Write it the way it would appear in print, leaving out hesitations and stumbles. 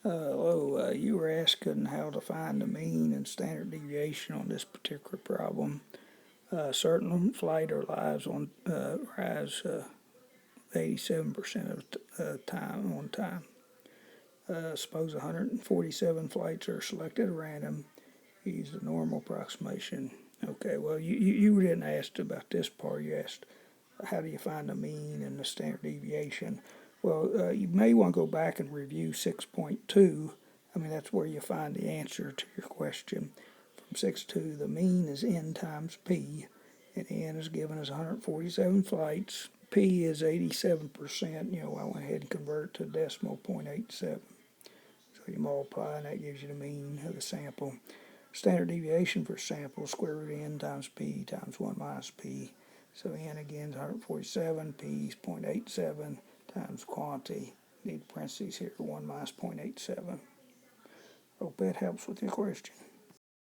Hello, you were asking how to find the mean and standard deviation on this particular problem. Certain flight or lives on rise 87% of the time on time. Suppose 147 flights are selected at random. Use the normal approximation. Okay, well, you didn't ask about this part. You asked how do you find the mean and the standard deviation. Well, you may want to go back and review 6.2. I mean, that's where you find the answer to your question. From 6.2, the mean is n times p, and n is given as 147 flights. P is 87%. I went ahead and converted to decimal 0.87. So you multiply, and that gives you the mean of the sample. Standard deviation for sample, square root of n times p times 1 minus p. So n again is 147, p is 0.87 times quantity. Need parentheses here, 1 minus 0.87. Hope that helps with your question.